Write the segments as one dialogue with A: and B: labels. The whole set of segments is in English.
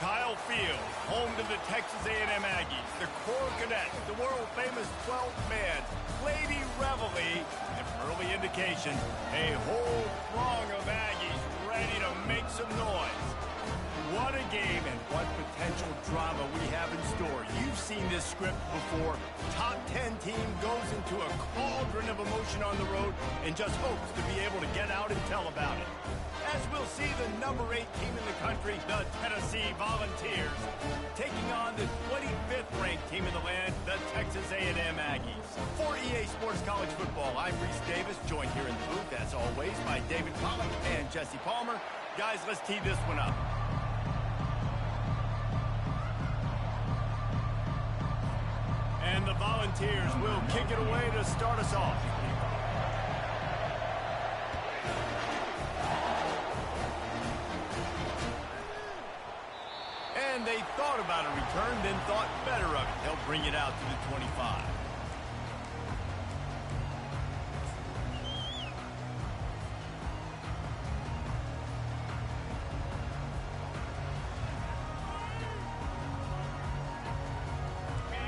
A: Kyle Field, home to the Texas A&M Aggies, the Corps Cadets, the world-famous 12th man, Lady Reveille, and from early indication, a whole throng of Aggies ready to make some noise. What a game and what potential drama we have in store. You've seen this script before. Top 10 team goes into a cauldron of emotion on the road and just hopes to be able to get out and tell about it. As we'll see the number 8 team in the country, the Tennessee Volunteers, taking on the 25th ranked team in the land, the Texas A&M Aggies. For EA Sports College Football, I'm Reese Davis, joined here in the booth, as always, by David Pollack and Jesse Palmer. Guys, let's tee this one up. And the Volunteers will kick it away to start us off. And they thought about a return, then thought better of it. They'll bring it out to the 25.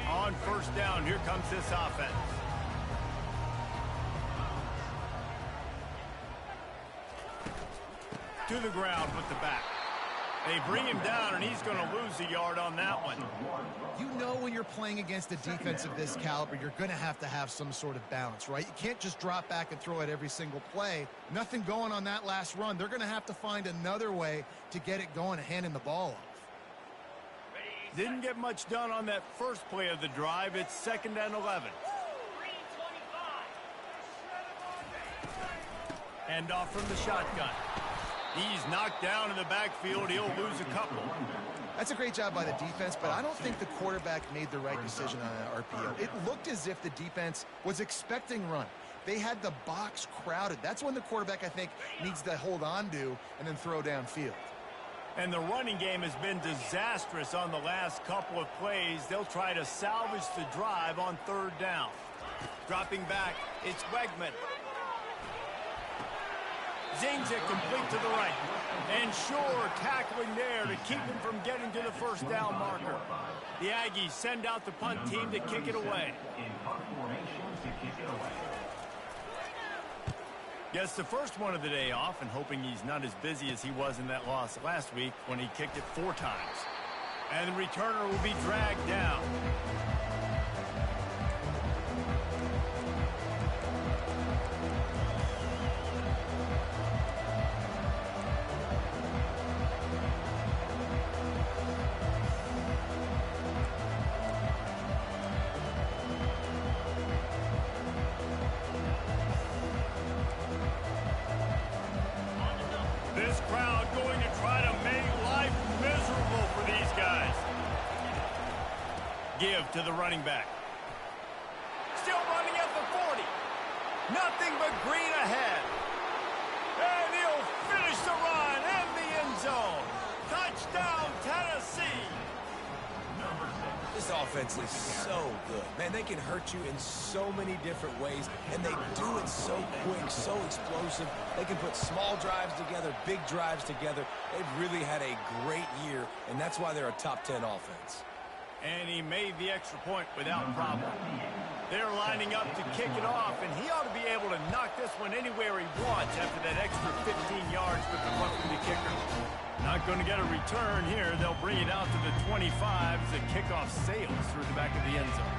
A: On first down, here comes this offense. To the ground with the back. They bring him down, and he's going to lose a yard on that one.
B: You know when you're playing against a defense of this caliber, you're going to have some sort of balance, right? You can't just drop back and throw it every single play. Nothing going on that last run. They're going to have to find another way to get it going and handing the ball off.
A: Didn't get much done on that first play of the drive. It's 2nd and 11. Hand off from the shotgun. He's knocked down in the backfield. He'll lose a couple.
B: That's a great job by the defense, but I don't think the quarterback made the right decision on that RPO. It looked as if the defense was expecting run. They had the box crowded. That's when the quarterback, I think, needs to hold on to and then throw downfield.
A: And the running game has been disastrous on the last couple of plays. They'll try to salvage the drive on 3rd down. Dropping back, it's Wegman. Zings it complete to the right. And Shore tackling there to keep him from getting to the first down marker. The Aggies send out the punt team to kick it away. Gets the first one of the day off and hoping he's not as busy as he was in that loss last week when he kicked it 4 times. And the returner will be dragged down. This crowd going to try to make life miserable for these guys. Give to the running back. Still running at the 40. Nothing but green ahead. And he'll finish the run in the end zone. Touchdown, Tennessee.
C: This offense is so good. Man, they can hurt you in so many different ways, and they do it so quick, so explosive. They can put small drives together, big drives together. They've really had a great year, and that's why they're a top 10 offense.
A: And he made the extra point without problem. They're lining up to kick it off, and he ought to be able to knock this one anywhere he wants after that extra 15 yards with the punt from the kicker. Not going to get a return here. They'll bring it out to the 25 as the kickoff sails through the back of the end zone.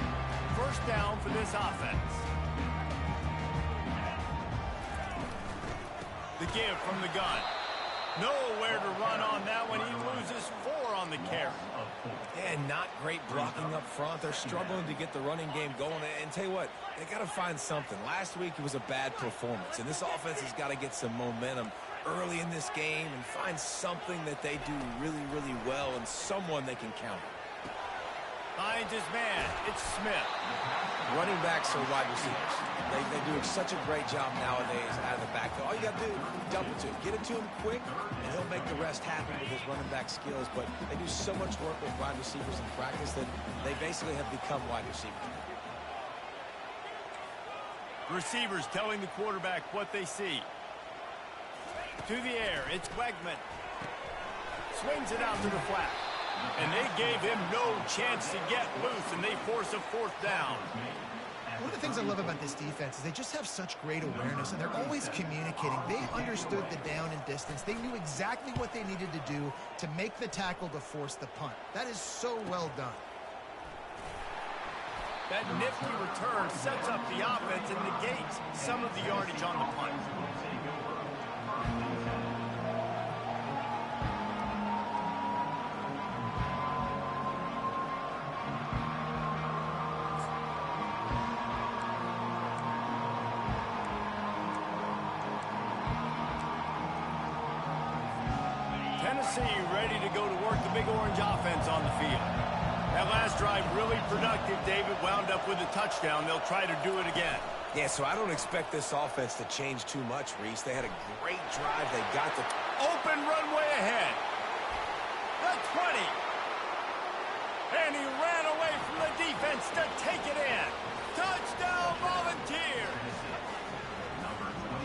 A: First down for this offense. The give from the gun. Nowhere to run on that one. He loses 4 on the carry.
C: And not great blocking up front. They're struggling to get the running game going. And tell you what, they got to find something. Last week it was a bad performance, and this offense has got to get some momentum early in this game and find something that they do really, really well and someone they can count on.
A: Finds his man. It's Smith.
C: Running backs are wide receivers. They do such a great job nowadays out of the backfield. All you got to do, dump it to him. Get it to him quick, and he'll make the rest happen with his running back skills. But they do so much work with wide receivers in practice that they basically have become wide receivers.
A: Receivers telling the quarterback what they see. To the air, it's Wegman. Swings it out to the flat. And they gave him no chance to get loose, and they force a fourth down.
B: One of the things I love about this defense is they just have such great awareness, and they're always communicating. They understood the down and distance. They knew exactly what they needed to do to make the tackle to force the punt. That is so well done.
A: That nifty return sets up the offense and negates some of the yardage on the punt. Tennessee ready to go to work the Big Orange offense on the field. That last drive really productive. David wound up with a touchdown. They'll try to do it again.
C: Yeah, so I don't expect this offense to change too much, Reese. They had a great drive. They got the
A: open runway ahead. The 20. And he ran away from the defense to take it in. Touchdown, Volunteers.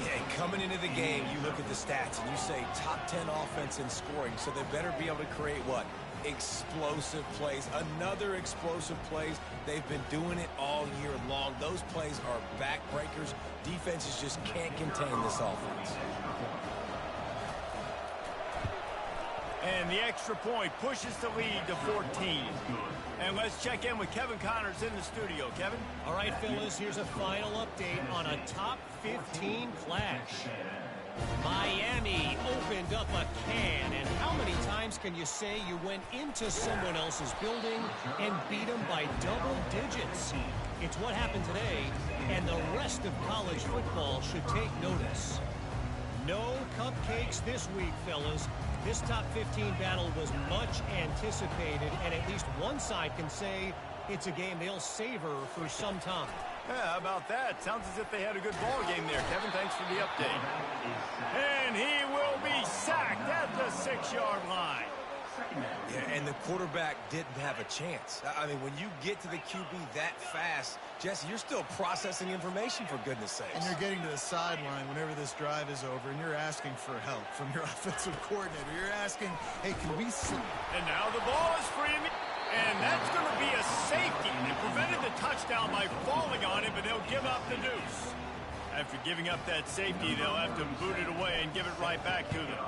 C: Yeah, coming into the game, you look at the stats and you say top 10 offense in scoring, so they better be able to create what? Explosive plays. Another explosive plays. They've been doing it all year long. Those plays are backbreakers. Defenses just can't contain this offense.
A: And the extra point pushes the lead to 14. And let's check in with Kevin Connors in the studio. Kevin?
D: All right, fellas, here's a final update on a top 15 clash. Miami opened up a can, and how many times can you say you went into someone else's building and beat them by double digits? It's what happened today, and the rest of college football should take notice. No cupcakes this week, fellas. This top 15 battle was much anticipated, and at least one side can say it's a game they'll savor for some time.
A: Yeah, how about that? Sounds as if they had a good ball game there, Kevin. Thanks for the update. And he will be sacked at the 6-yard line.
C: Yeah, and the quarterback didn't have a chance. I mean, when you get to the QB that fast, Jesse, you're still processing information, for goodness sakes.
B: And you're getting to the sideline whenever this drive is over, and you're asking for help from your offensive coordinator. You're asking, hey, can we see?
A: And now the ball is free. And that's going to be a safety. They prevented the touchdown by falling on it, but they'll give up the deuce. After giving up that safety, they'll have to boot it away and give it right back to them.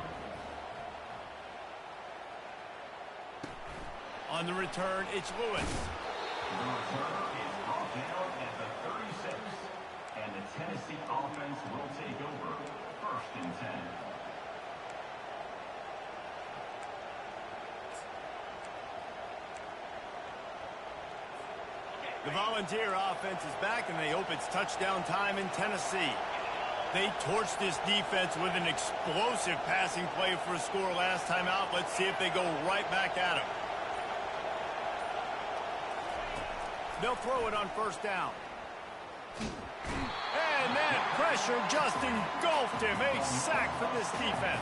A: On the return, it's Lewis.
E: The return is brought down at the 36. And the Tennessee offense will take over 1st and 10.
A: The Volunteer offense is back, and they hope it's touchdown time in Tennessee. They torched this defense with an explosive passing play for a score last time out. Let's see if they go right back at him. They'll throw it on 1st down. And that pressure just engulfed him. A sack for this defense.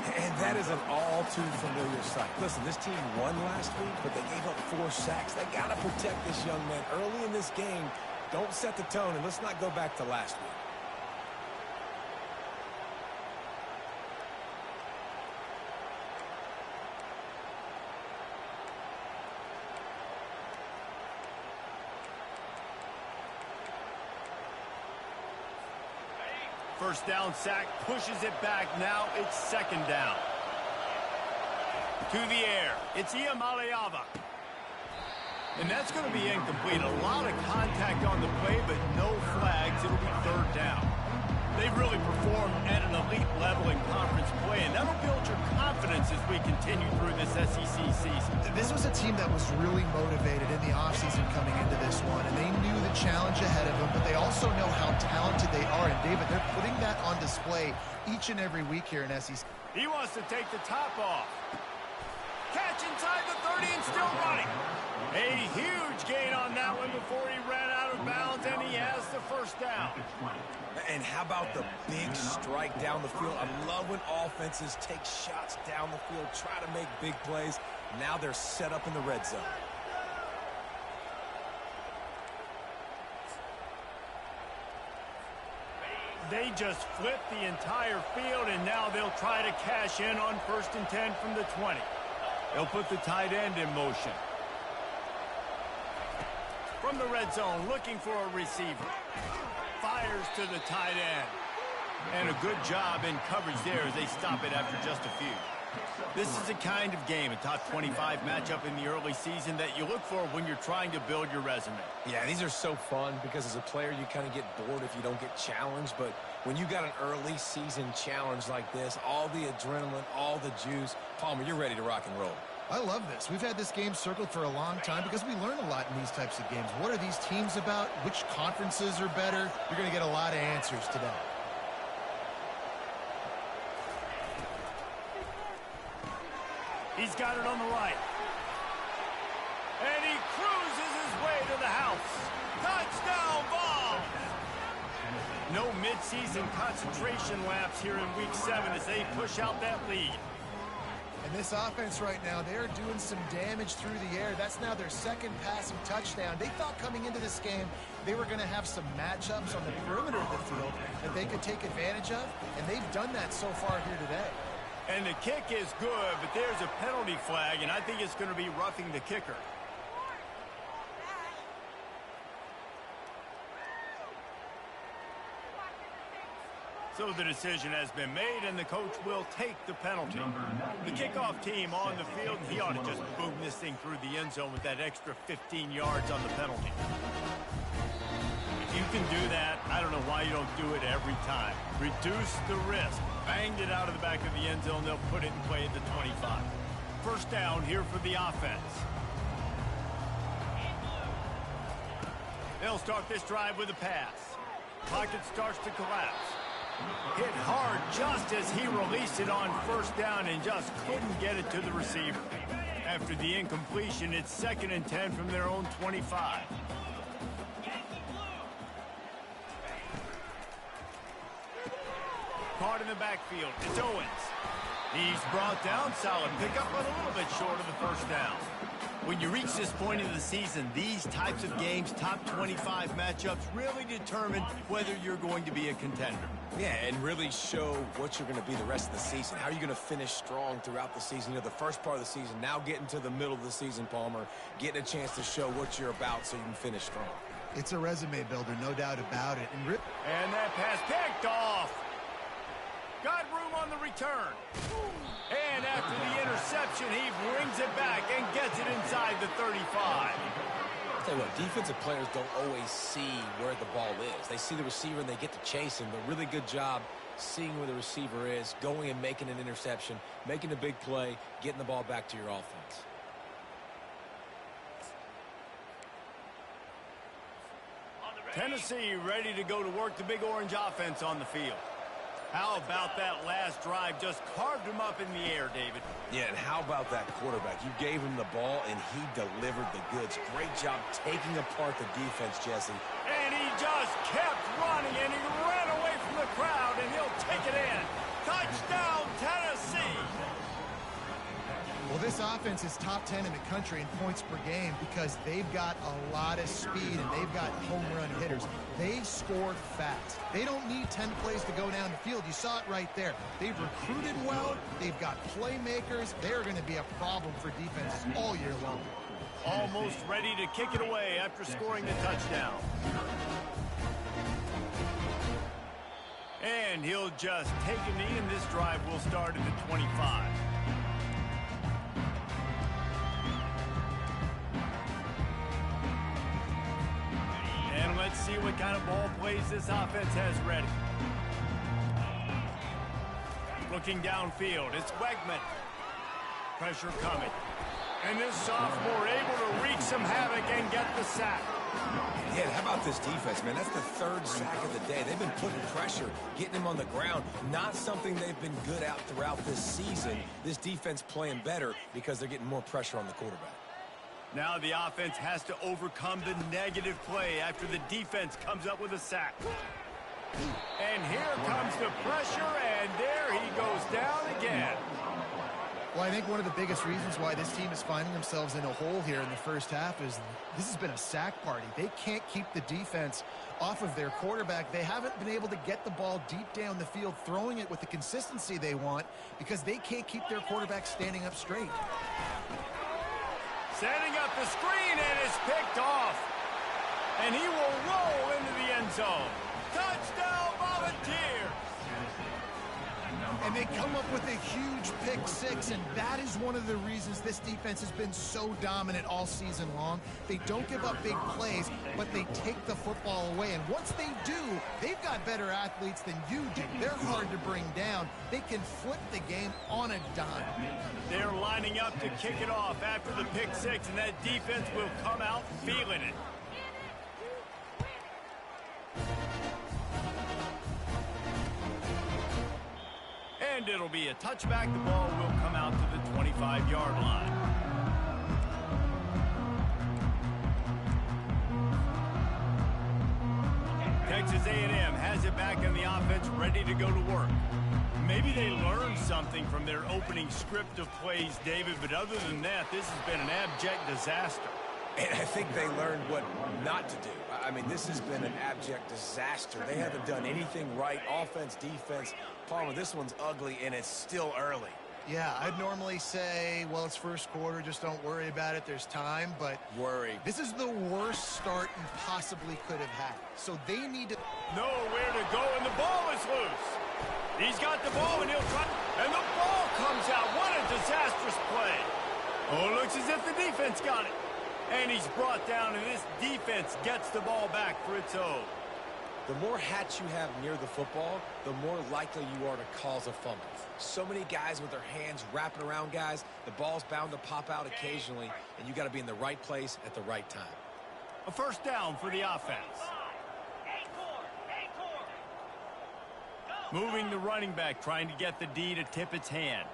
C: And that is an all-too-familiar sight. Listen, this team won last week, but they gave up 4 sacks. They got to protect this young man early in this game. Don't set the tone, and let's not go back to last week.
A: First down sack, pushes it back. Now it's 2nd down. To the air, it's Iamaleava. And that's going to be incomplete. A lot of contact on the play, but no flags. It'll be 3rd down. They've really performed at an elite level in conference play, and that'll build your confidence as we continue through this SEC season.
B: This was a team that was really motivated in the offseason coming into this one, and they knew the challenge ahead of them, but they also know how talented they are. And, David, they're putting that on display each and every week here in SEC.
A: He wants to take the top off. Catch inside the 30 and still running. A huge gain on that one before he ran out of bounds, and he has the 1st down.
C: And how about the big strike down the field? I love when offenses take shots down the field, try to make big plays. Now they're set up in the red zone.
A: They just flipped the entire field, and now they'll try to cash in on 1st and 10 from the 20. They'll put the tight end in motion. From the red zone, looking for a receiver. Fires to the tight end. And a good job in coverage there as they stop it after just a few. This is the kind of game, a top 25 matchup in the early season, that you look for when you're trying to build your resume.
C: Yeah, these are so fun because as a player, you kind of get bored if you don't get challenged. But when you got an early season challenge like this, all the adrenaline, all the juice, Palmer, you're ready to rock and roll.
B: I love this. We've had this game circled for a long time because we learn a lot in these types of games. What are these teams about? Which conferences are better? You're going to get a lot of answers today.
A: He's got it on the right. And he cruises his way to the house. Touchdown ball! No midseason concentration laps here in Week 7 as they push out that lead.
B: And this offense right now, they're doing some damage through the air. That's now their second passing touchdown. They thought coming into this game they were going to have some matchups on the perimeter of the field that they could take advantage of, and they've done that so far here today.
A: And the kick is good, but there's a penalty flag, and I think it's going to be roughing the kicker. So the decision has been made, and the coach will take the penalty. The kickoff team on the field, he ought to just boom this thing through the end zone with that extra 15 yards on the penalty. If you can do that, I don't know why you don't do it every time. Reduce the risk. Banged it out of the back of the end zone. They'll put it in play at the 25. First down here for the offense. They'll start this drive with a pass. Pocket starts to collapse. Hit hard just as he released it on first down and just couldn't get it to the receiver. After the incompletion, it's 2nd and 10 from their own 25. Caught in the backfield. It's Owens. He's brought down. Solid pickup, but a little bit short of the first down. When you reach this point in the season, these types of games, top 25 matchups, really determine whether you're going to be a contender.
C: Yeah, and really show what you're going to be the rest of the season. How are you going to finish strong throughout the season? You know, the first part of the season, now getting to the middle of the season, Palmer, getting a chance to show what you're about so you can finish strong.
B: It's a resume builder, no doubt about it.
A: And that pass picked off. Got room on the return. And after the interception, he brings it back and gets it inside the 35.
C: I'll tell you what, defensive players don't always see where the ball is. They see the receiver and they get to chase him. A really good job seeing where the receiver is, going and making an interception, making a big play, getting the ball back to your offense.
A: Tennessee ready to go to work, the Big Orange offense on the field. How about that last drive? Just carved him up in the air, David.
C: Yeah, and how about that quarterback? You gave him the ball, and he delivered the goods. Great job taking apart the defense, Jesse.
A: And he just kept running, and he ran away from the crowd, and he'll take it in. Touchdown, Tennessee!
B: Well, this offense is top 10 in the country in points per game because they've got a lot of speed and they've got home run hitters. They score fast. They don't need 10 plays to go down the field. You saw it right there. They've recruited well. They've got playmakers. They're going to be a problem for defenses all year long.
A: Almost ready to kick it away after scoring the touchdown. And he'll just take a knee, and this drive will start at the 25. And let's see what kind of ball plays this offense has ready. Looking downfield, it's Wegman. Pressure coming. And this sophomore able to wreak some havoc and get the sack.
C: Yeah, how about this defense, man? That's the 3rd sack of the day. They've been putting pressure, getting him on the ground. Not something they've been good at throughout this season. This defense playing better because they're getting more pressure on the quarterback.
A: Now the offense has to overcome the negative play after the defense comes up with a sack. And here comes the pressure, and there he goes down again.
B: Well, I think one of the biggest reasons why this team is finding themselves in a hole here in the first half is this has been a sack party. They can't keep the defense off of their quarterback. They haven't been able to get the ball deep down the field, throwing it with the consistency they want because they can't keep their quarterback standing up straight.
A: Setting up the screen, and it's picked off. And he will roll into the end zone. Touchdown, Volunteers!
B: And they come up with a huge pick six, and that is one of the reasons this defense has been so dominant all season long. They don't give up big plays, but they take the football away. And once they do, they've got better athletes than you do. They're hard to bring down. They can flip the game on a dime.
A: They're lining up to kick it off after the pick six, and that defense will come out feeling it. And it'll be a touchback. The ball will come out to the 25-yard line. Texas A&M has it back in the offense, ready to go to work. Maybe they learned something from their opening script of plays, David, but other than that, this has been an abject disaster.
C: And I think they learned what not to do. I mean, this has been an abject disaster. They haven't done anything right, offense, defense. Palmer, this one's ugly, and it's still early.
B: Yeah, I'd normally say, well, it's first quarter, just don't worry about it, there's time, but
C: Worry.
B: this is the worst start you possibly could have had. So they need to
A: Nowhere to go, and the ball is loose. He's got the ball, and he'll try, and the ball comes out. What a disastrous play. Oh, it looks as if the defense got it. And he's brought down, and this defense gets the ball back for its own.
C: The more hats you have near the football, the more likely you are to cause a fumble. So many guys with their hands wrapping around guys, the ball's bound to pop out occasionally, and you got to be in the right place at the right time.
A: A first down for the offense. Moving the running back, trying to get the D to tip its hand.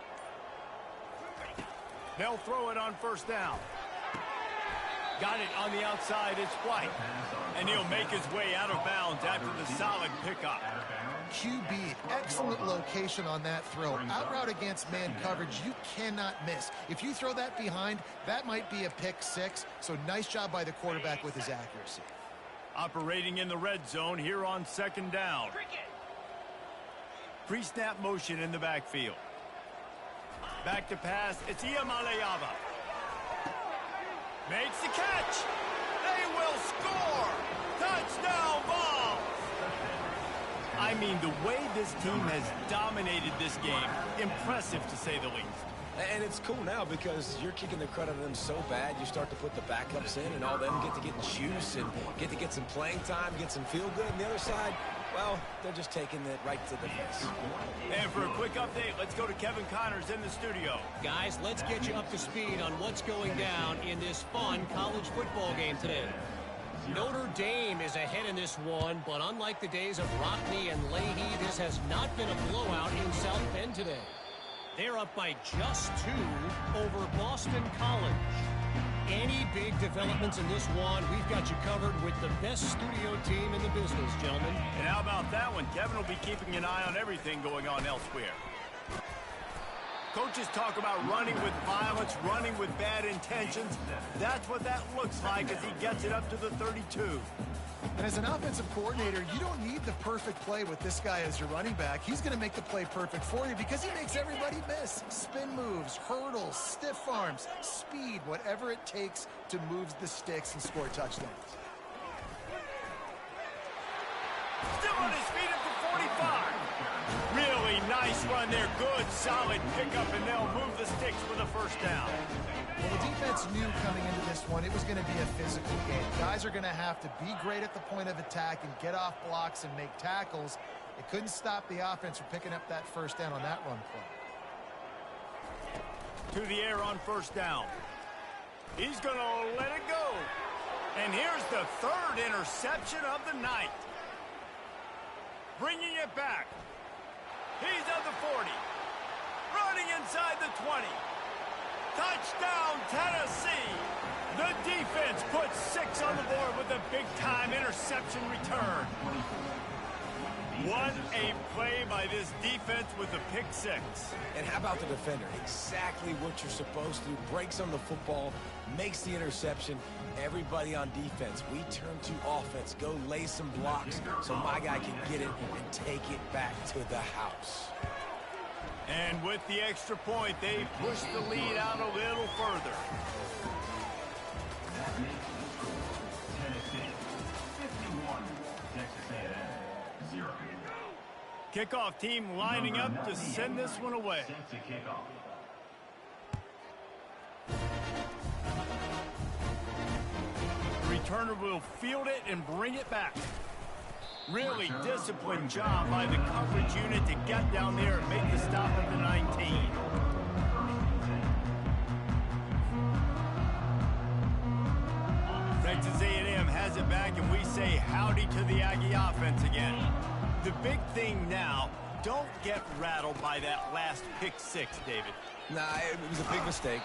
A: They'll throw it on first down. Got it on the outside, it's White. And he'll make his way out of bounds after the solid pickup.
B: QB, excellent location on that throw. Out route against man coverage, you cannot miss. If you throw that behind, that might be a pick six. So nice job by the quarterback with his accuracy. Operating
A: in the red zone here on second down. Pre-snap motion in the backfield. Back to pass, it's Iamaleava. Makes the catch. They will score. Touchdown ball. I mean, the way this team has dominated this game, impressive to say the least.
C: And it's cool now because you're kicking the credit of them so bad, you start to put the backups in, and all them get to get juice and get some playing time, get some feel good. And the other side, well, they're just taking it right to the face.
A: And for a quick update, let's go to Kevin Connors in the studio.
D: Guys, let's get you up to speed on what's going down in this fun college football game today. Notre Dame is ahead in this one, but unlike the days of Rockney and Leahy, this has not been a blowout in South Bend today. They're up by just 2 over Boston College. Any big developments in this one, we've got you covered with the best studio team in the business, gentlemen.
A: And how about that one? Kevin will be keeping an eye on everything going on elsewhere. Coaches talk about running with violence, running with bad intentions. That's what that looks like as he gets it up to the 32.
B: And as an offensive coordinator, you don't need the perfect play with this guy as your running back. He's going to make the play perfect for you because he makes everybody miss. Spin moves, hurdles, stiff arms, speed, whatever it takes to move the sticks and score touchdowns.
A: Still on his feet at the 45. Really nice run there. Good, solid pickup, and they'll move the sticks for the first down.
B: Well, the defense knew coming into this one it was going to be a physical game. Guys are going to have to be great at the point of attack and get off blocks and make tackles. It couldn't stop the offense from picking up that first down on that run play.
A: To the air on first down. He's going to let it go. And here's the third interception of the night. Bringing it back. He's at the 40. Running inside the 20. Touchdown, Tennessee. The defense puts 6 on the board with a big-time interception return. What a play by this defense with a pick six.
C: And how about the defender? Exactly what you're supposed to. Breaks on the football, makes the interception. Everybody on defense, we turn to offense. Go lay some blocks so my guy can get it and take it back to the house.
A: And with the extra point, they push the lead out a little further.
E: That makes the score Tennessee 51, Texas A&M 0.
A: Kickoff team lining up to send this one away.
E: Set to kick off.
A: Returner will field it and bring it back. Really disciplined job by the coverage unit to get down there and make the stop at the 19. Texas A&M has it back, and we say howdy to the Aggie offense again. The big thing now, don't get rattled by that last pick six, David.
C: Nah, it was a big mistake.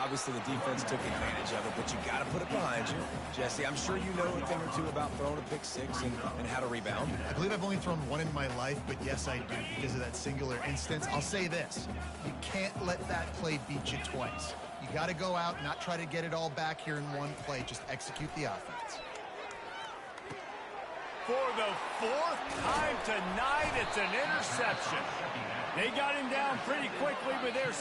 C: Obviously, the defense took advantage of it, but you got to put it behind you. Jesse, I'm sure you know a thing or two about throwing a pick six and how to rebound.
B: I believe I've only thrown one in my life, but yes, I do because of that singular instance. I'll say this. You can't let that play beat you twice. You got to go out, not try to get it all back here in one play. Just execute the offense.
A: For the fourth time tonight, it's an interception. They got him down pretty quickly, but they're...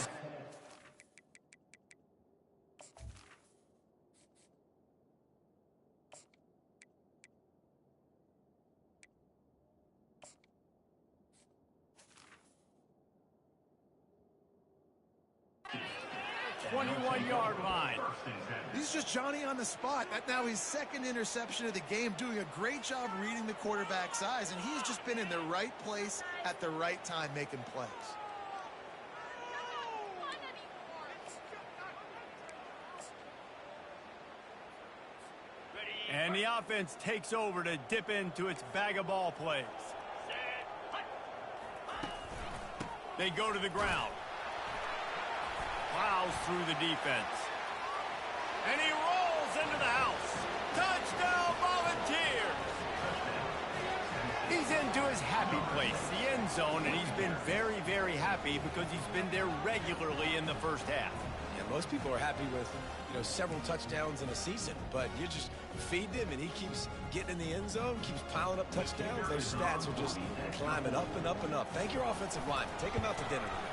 A: 21-yard line.
B: He's just Johnny on the spot. That now his second interception of the game, doing a great job reading the quarterback's eyes, and he's just been in the right place at the right time making plays.
A: And the offense takes over to dip into its bag of ball plays. They go to the ground. Plows through the defense. And he rolls into the house. Touchdown, Volunteers! He's into his happy place, the end zone, and he's been very, very happy because he's been there regularly in the first half.
C: Yeah, most people are happy with, several touchdowns in a season, but you're just feeding him, and he keeps getting in the end zone, keeps piling up touchdowns. Those stats are just climbing up and up and up. Thank your offensive line. Take him out to dinner tonight.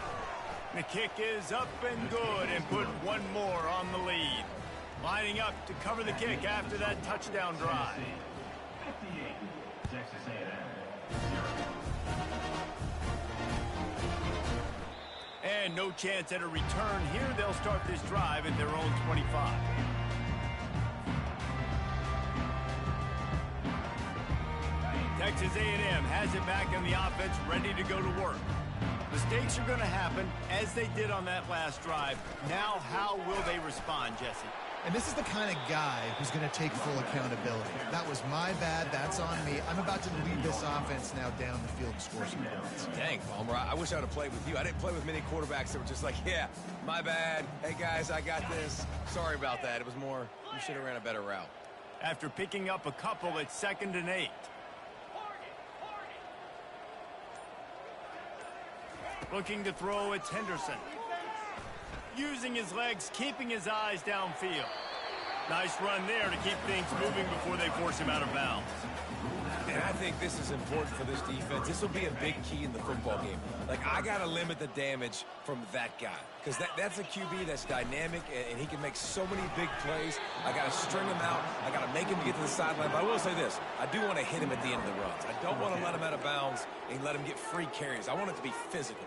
A: The kick is up and good and put one more on the lead. Lining up to cover the kick after that touchdown drive.
E: 58, Texas A&M 0.
A: And no chance at a return here. They'll start this drive at their own 25. Texas A&M has it back in the offense, ready to go to work. Mistakes are going to happen, as they did on that last drive. Now, how will they respond, Jesse?
B: And this is the kind of guy who's going to take full accountability. That was my bad. That's on me. I'm about to lead this offense now down the field to score some points.
C: Dang, Palmer, I wish I would have played with you. I didn't play with many quarterbacks that were just like, yeah, my bad. Hey, guys, I got this. Sorry about that. It was more, you should have ran a better route.
A: After picking up a couple, it's 2nd and 8. Looking to throw, it's Henderson. Using his legs, keeping his eyes downfield. Nice run there to keep things moving before they force him out of bounds.
C: And I think this is important for this defense. This will be a big key in the football game. Like, I got to limit the damage from that guy. Because that's a QB that's dynamic, and he can make so many big plays. I got to string him out. I got to make him get to the sideline. But I will say this. I do want to hit him at the end of the runs. I don't want to let him out of bounds and let him get free carries. I want it to be physical.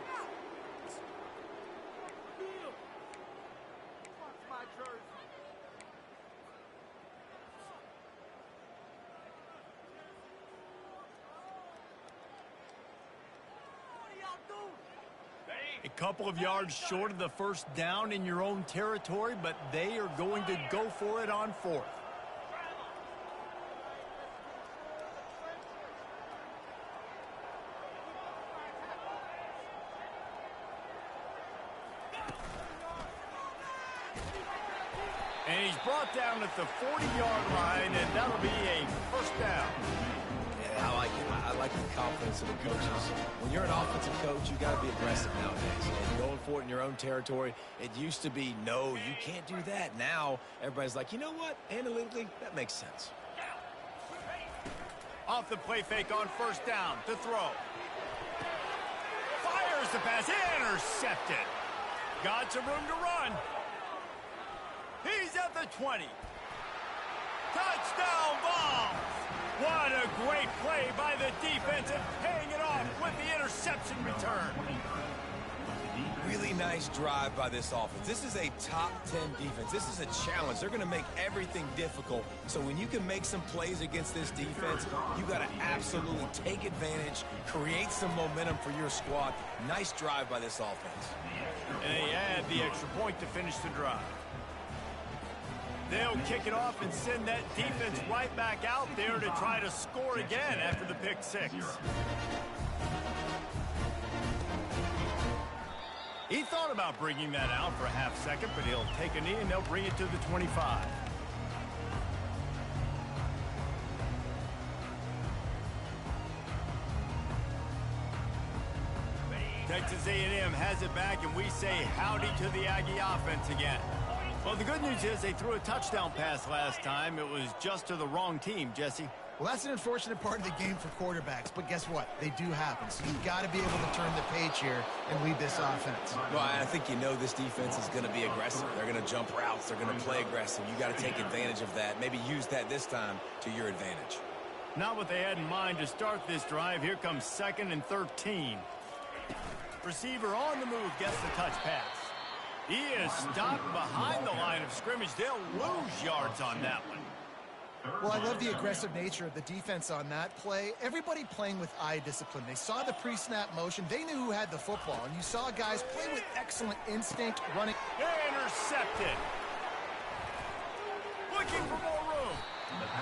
A: A couple of yards short of the first down in your own territory, but they are going to go for it on 4th. And he's brought down at the 40-yard line, and that'll be a first down.
C: Yeah, I like it. I like the confidence of the coaches. When you're an offensive coach, you got to be aggressive nowadays. And going for it in your own territory, it used to be, no, you can't do that. Now, everybody's like, you know what? Analytically, that makes sense.
A: Off the play fake on first down to throw. Fires the pass, intercepted. Got some room to run. He's at the 20. Touchdown ball. What a great play by the defense and paying it off with the interception return.
C: Really nice drive by this offense. This is a top 10 defense. This is a challenge. They're going to make everything difficult. So when you can make some plays against this defense, you got to absolutely take advantage, create some momentum for your squad. Nice drive by this offense.
A: And they add the extra point to finish the drive. They'll kick it off and send that defense right back out there to try to score again after the pick six. He thought about bringing that out for a half second, but he'll take a knee and they'll bring it to the 25. Texas A&M has it back, and we say howdy to the Aggie offense again. Well, the good news is they threw a touchdown pass last time. It was just to the wrong team, Jesse.
B: Well, that's an unfortunate part of the game for quarterbacks, but guess what? They do happen. So you've got to be able to turn the page here and lead this offense.
C: Well, I think you know this defense is going to be aggressive. They're going to jump routes. They're going to play aggressive. You got to take advantage of that. Maybe use that this time to your advantage.
A: Not what they had in mind to start this drive. Here comes 2nd and 13. Receiver on the move gets the touch pass. He is stopped behind the line of scrimmage. They'll lose yards on that one.
B: Well, I love the aggressive nature of the defense on that play. Everybody playing with eye discipline. They saw the pre-snap motion. They knew who had the football. And you saw guys play with excellent instinct running.
A: Intercepted. Looking for more room.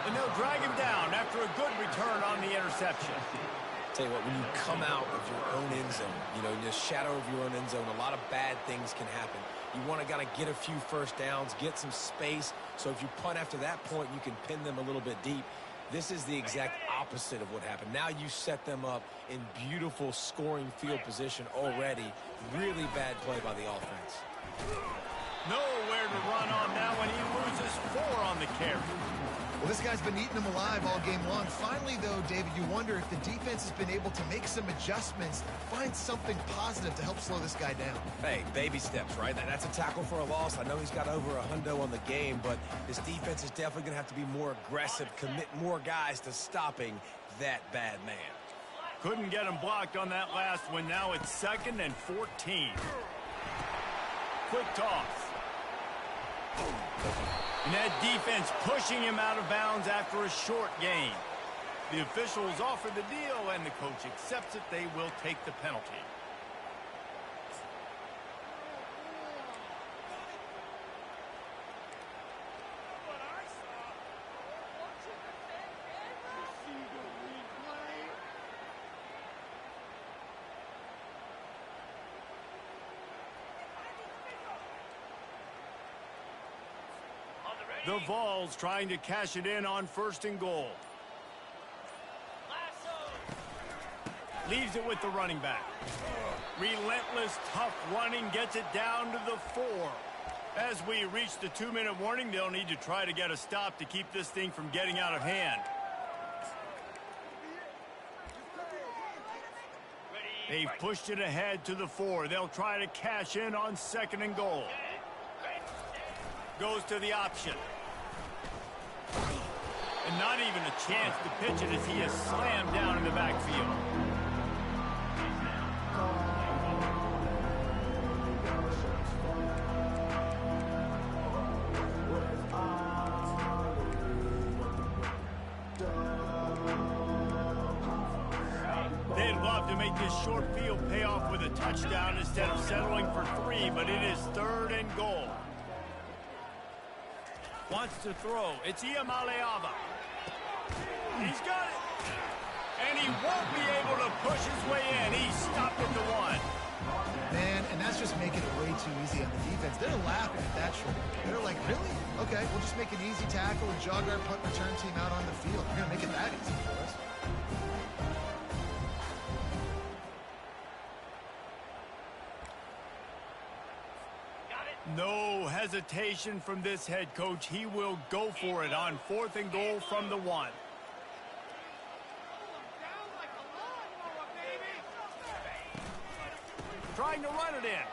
A: And they'll drag him down after a good return on the interception.
C: Tell you what, when you come out of your own end zone, in the shadow of your own end zone, a lot of bad things can happen. You want to gotta get a few first downs, get some space, so if you punt after that point, you can pin them a little bit deep. This is the exact opposite of what happened. Now you set them up in beautiful scoring field position already. Really bad play by the offense.
A: Nowhere to run on that one. He loses 4 on the carry.
B: Well, this guy's been eating them alive all game long. Finally, though, David, you wonder if the defense has been able to make some adjustments, find something positive to help slow this guy down.
C: Hey, baby steps, right? That's a tackle for a loss. I know he's got over $100 on the game, but this defense is definitely going to have to be more aggressive, commit more guys to stopping that bad man.
A: Couldn't get him blocked on that last one. Now it's 2nd and 14. Quick toss. And that defense pushing him out of bounds after a short gain. The officials offer the deal, and the coach accepts it. They will take the penalty. The Vols trying to cash it in on 1st and goal. Leaves it with the running back. Relentless, tough running gets it down to the 4. As we reach the 2-minute warning, they'll need to try to get a stop to keep this thing from getting out of hand. They've pushed it ahead to the 4. They'll try to cash in on 2nd and goal. Goes to the option. And not even a chance to pitch it as he is slammed down in the backfield. They'd love to make this short field pay off with a touchdown instead of settling for 3, but it is 3rd and goal. Wants to throw. It's Iamaleava. He's got it. And he won't be able to push his way in. He's stopped at the 1.
B: Man, and that's just making it way too easy on the defense. They're laughing at that short. They're like, really? Okay, we'll just make an easy tackle and jog our punt return team out on the field. We're going to make it that easy for us.
A: No hesitation from this head coach. He will go for it on 4th and goal from the 1. Trying to run it in.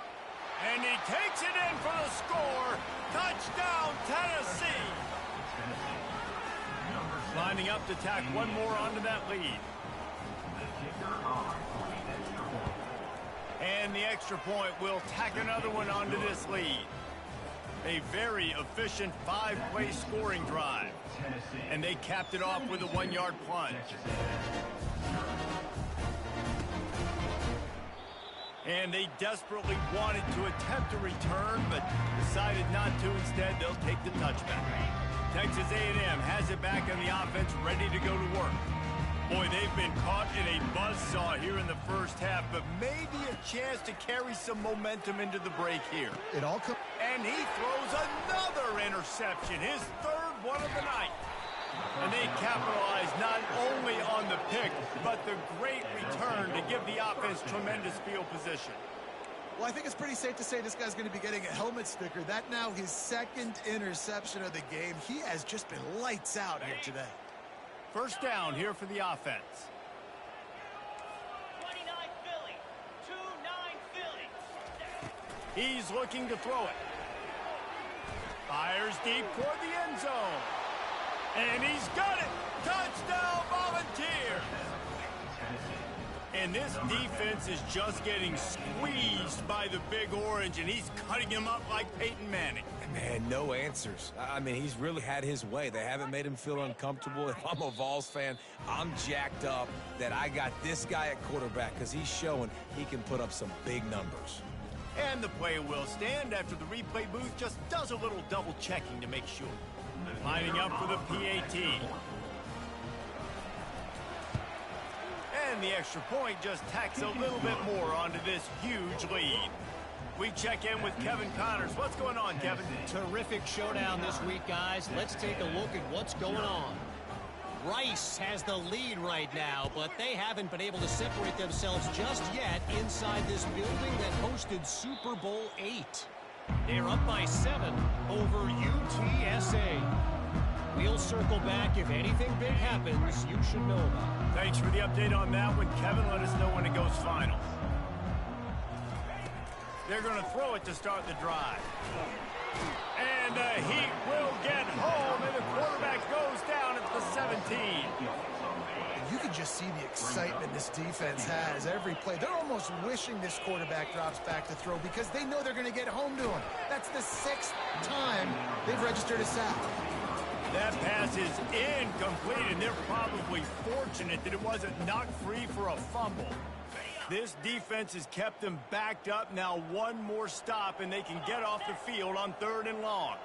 A: And he takes it in for the score. Touchdown, Tennessee. Lining up to tack one more onto that lead. And the extra point will tack another one onto this lead. A very efficient 5-play scoring drive. And they capped it off with a 1-yard plunge. And they desperately wanted to attempt a return, but decided not to. Instead, they'll take the touchback. Texas A&M has it back on the offense, ready to go to work. Boy, they've been caught in a buzzsaw here in the first half, but maybe a chance to carry some momentum into the break here.
B: It all comes.
A: And he throws another interception, his 3rd one of the night. And they capitalize not only on the pick, but the great return to give the offense tremendous field position.
B: Well, I think it's pretty safe to say this guy's going to be getting a helmet sticker. That now his 2nd interception of the game. He has just been lights out here today.
A: First down here for the offense.
F: 29 Philly. 2-9 Philly.
A: He's looking to throw it. Fires deep toward the end zone. And he's got it. Touchdown, Volunteers. And this defense is just getting squeezed by the Big Orange, and he's cutting him up like Peyton Manning.
C: Man, no answers. I mean, he's really had his way. They haven't made him feel uncomfortable. If I'm a Vols fan, I'm jacked up that I got this guy at quarterback because he's showing he can put up some big numbers.
A: And the play will stand after the replay booth just does a little double checking to make sure. Lining up for the PAT. And the extra point just tacks a little bit more onto this huge lead. We check in with Kevin Connors. What's going on, Kevin?
D: Terrific showdown this week, guys. Let's take a look at what's going on. Rice has the lead right now, but they haven't been able to separate themselves just yet inside this building that hosted Super Bowl VIII. They're up by 7 over UTSA. We'll circle back if anything big happens you should know about.
A: Thanks for the update on that one, Kevin. Let us know when it goes final. They're going to throw it to start the drive. And the Heat will get home, and the quarterback goes down at the 17.
B: You can just see the excitement this defense has every play. They're almost wishing this quarterback drops back to throw because they know they're going to get home to him. That's the 6th time they've registered a sack.
A: That pass is incomplete, and they're probably fortunate that it wasn't knocked free for a fumble. This defense has kept them backed up. Now one more stop, and they can get off the field on 3rd and long.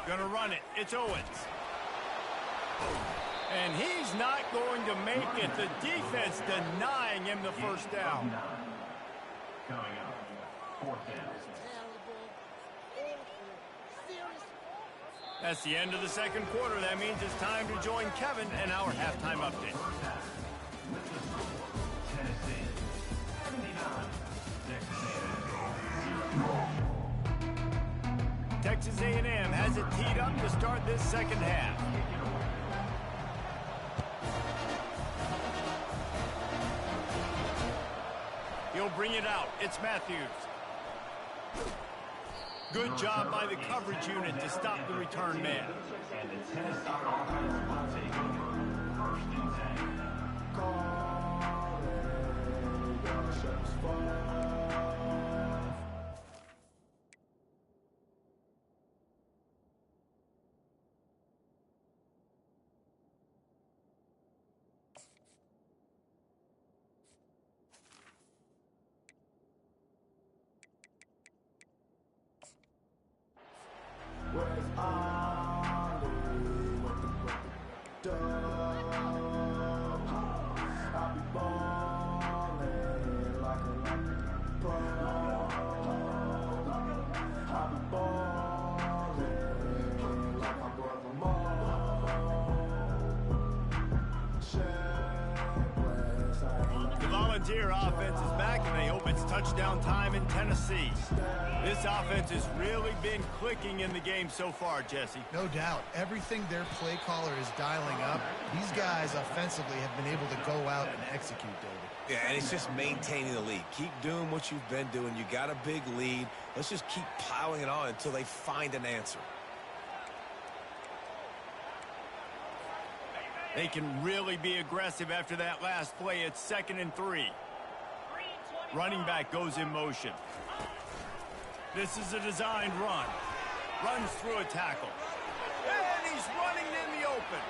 A: Gonna run it. It's Owens. And he's not going to make it. The defense denying him the first down.
E: Coming up, 4th down.
A: That's the end of the 2nd quarter. That means it's time to join Kevin and our halftime update.
E: Tennessee, 79.
A: Texas A&M has it teed up to start this 2nd half. He'll bring it out. It's Matthews. Good job by the coverage unit to stop the return man.
E: And the Tennessee offense will take over 1st and 10.
A: Volunteer offense is back, and they hope it's touchdown time in Tennessee. This offense has really been clicking in the game so far, Jesse.
B: No doubt. Everything their play caller is dialing up, these guys offensively have been able to go out and execute, David.
C: Yeah, and it's just maintaining the lead. Keep doing what you've been doing. You got a big lead. Let's just keep piling it on until they find an answer.
A: They can really be aggressive after that last play. It's 2nd and 3. Running back goes in motion. This is a designed run. Runs through a tackle. And he's running in the open.